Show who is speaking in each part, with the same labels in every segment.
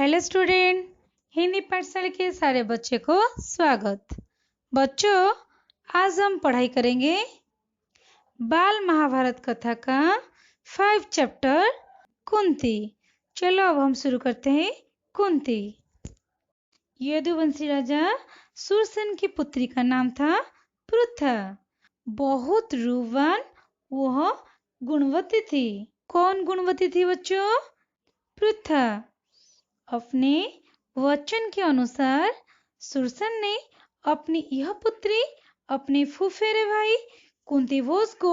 Speaker 1: Hello student, Hindi पाठशाला के सारे बच्चे को स्वागत। बच्चों, आज हम पढ़ाई करेंगे बाल महाभारत कथा का 5 चैप्टर कुंती। चलो अब हम शुरू करते हैं। कुंती यदुवंशी राजा सुरसेन की पुत्री का नाम था पृथा। बहुत रूपवान वह गुणवती थी। कौन गुणवती थी बच्चों? पृथा। अपने वचन के अनुसार सुरसेन ने अपनी यह पुत्री अपने फुफेरे भाई कुंती भोज को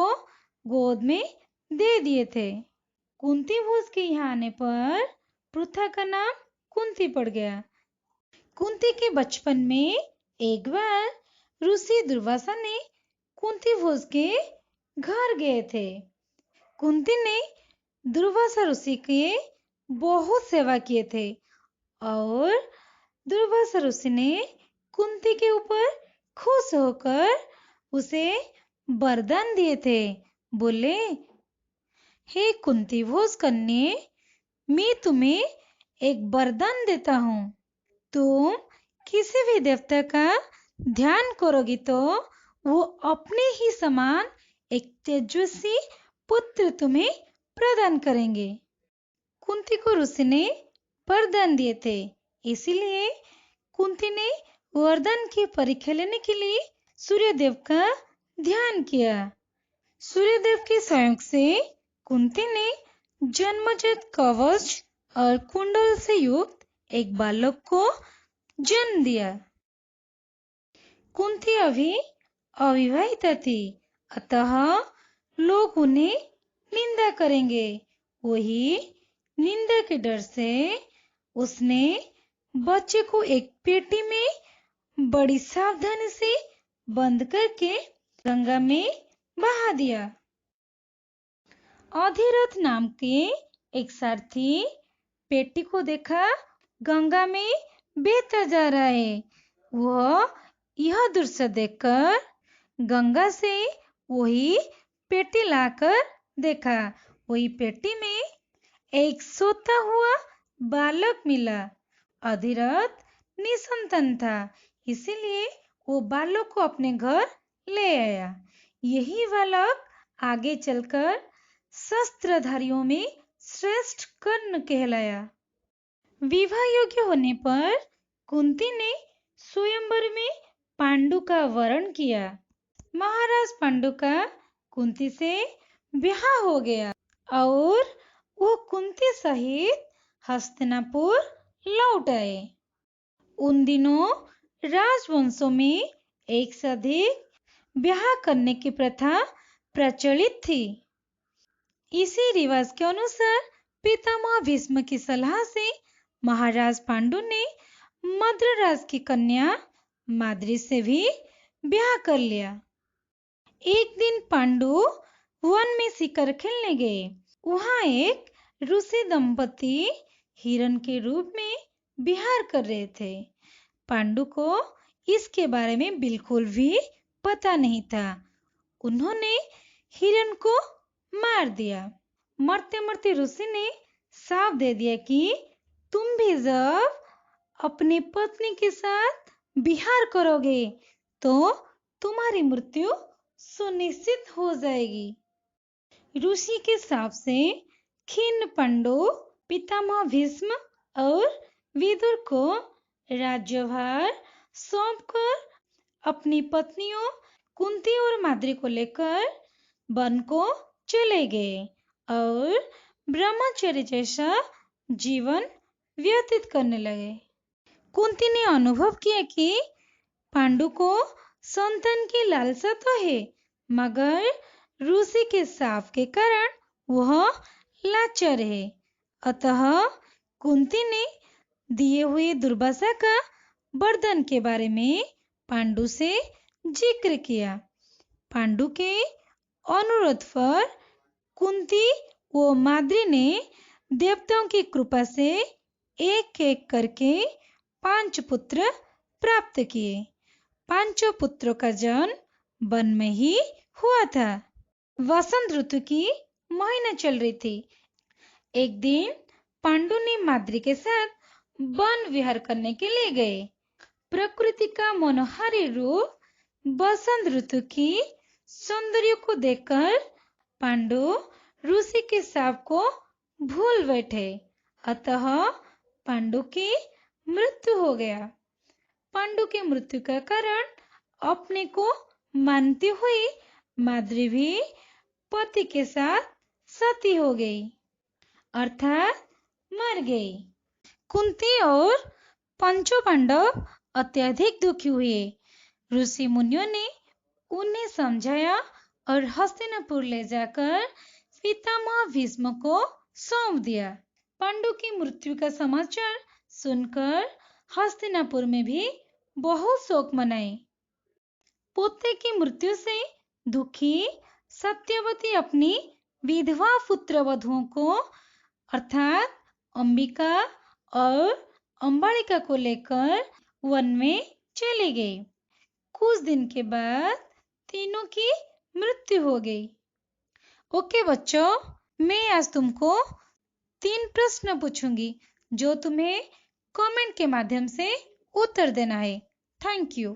Speaker 1: गोद में दे दिए थे। कुंती भोज के यहाँ आने पर पृथा का नाम कुंती पड़ गया। कुंती के बचपन में एक बार ऋषि दुर्वासा ने कुंती भोज के घर गए थे। कुंती ने दुर्वासा ऋषि के बहुत सेवा किए थे और दुर्वासा ऋषि ने कुंती के ऊपर खुश होकर उसे वरदान दिए थे। बोले, हे कुंती भोज कन्या, मैं तुम्हें एक वरदान देता हूँ। तुम किसी भी देवता का ध्यान करोगी तो वो अपने ही समान एक तेजस्वी पुत्र तुम्हें प्रदान करेंगे। कुंती को ऋषि ने वरदान दिए थे, इसीलिए कुंती ने वरदान की परीक्षा लेने के लिए सूर्यदेव का ध्यान किया। सूर्यदेव के सहयोग से कुंती ने जन्मजात कवच और कुंडल से युक्त एक बालक को जन्म दिया। कुंती अभी अविवाहिता थी, अतः लोग उन्हें निंदा करेंगे। वही निंदा के डर से उसने बच्चे को एक पेटी में बड़ी सावधानी से बंद करके गंगा में बहा दिया। अधिरथ नाम के एक सारथी पेटी को देखा गंगा में बहता जा रहा है। वह यह दृश्य देखकर गंगा से वही पेटी लाकर देखा। वही पेटी में एक सोता हुआ बालक मिला। अधिरथ निसंतान था, इसीलिए वो बालक को अपने घर ले आया। यही बालक आगे चलकर शस्त्रधारियों में श्रेष्ठ कर्ण कहलाया। विवाह योग्य होने पर कुंती ने स्वयंवर में पांडु का वरण किया। महाराज पांडु का कुंती से ब्याह हो गया और वो कुंती सहित हस्तिनापुर लौट आए। उन दिनों राजवंशों में एक से अधिक ब्याह करने की प्रथा प्रचलित थी। इसी रिवाज के अनुसार पितामह भीष्म की सलाह से महाराज पांडु ने मद्रराज की कन्या माद्री से भी ब्याह कर लिया। एक दिन पांडु वन में शिकार खेलने गए। वहां एक ऋषि दंपति हिरण के रूप में विहार कर रहे थे। पांडु को इसके बारे में बिल्कुल भी पता नहीं था। उन्होंने हिरण को मार दिया। मरते मरते ऋषि ने श्राप दे दिया कि तुम भी जब अपनी पत्नी के साथ विहार करोगे तो तुम्हारी मृत्यु सुनिश्चित हो जाएगी। ऋषि के श्राप से खिन्न पांडु पितामह भीष्म और विदुर को राज्यभार सौंपकर अपनी पत्नियों कुंती और माद्री को लेकर वन को चले गए और ब्रह्मचर्य जैसा जीवन व्यतीत करने लगे। कुंती ने अनुभव किया कि पांडु को संतान की लालसा तो है, मगर ऋषि के श्राप के कारण वह लाचार है। अतः कुंती ने दिए हुए दुर्वासा का वरदान के बारे में पांडु से जिक्र किया। पांडु के अनुरोध पर कुंती व माद्री ने देवताओं की कृपा से एक एक करके 5 पुत्र प्राप्त किए। 5 पुत्रों का जन्म वन में ही हुआ था। वसंत ऋतु की महीना चल रही थी। एक दिन पांडु ने माद्री के साथ वन विहार करने के लिए गए। प्रकृति का मनोहारी रूप, बसंत ऋतु की सौंदर्य को देखकर पांडु ऋषि के शाप को भूल बैठे, अतः पांडु की मृत्यु हो गया। पांडु की मृत्यु का कारण अपने को मानती हुई माद्री भी पति के साथ सती हो गई, अर्थात मर गई। कुंती और पंचो पांडव अत्यधिक दुखी हुए। ऋषि मुनियों ने उन्हें समझाया और हस्तिनापुर ले जाकर पितामह भीष्म को सौंप दिया। पांडु की मृत्यु का समाचार सुनकर हस्तिनापुर में भी बहुत शोक मनाए। पोते की मृत्यु से दुखी सत्यवती अपनी विधवा पुत्र वधुओं को अर्थात अंबिका और अंबालिका को लेकर वन में चली गई। कुछ दिन के बाद तीनों की मृत्यु हो गई। ओके बच्चों, मैं आज तुमको 3 प्रश्न पूछूंगी जो तुम्हें कमेंट के माध्यम से उत्तर देना है। Thank you.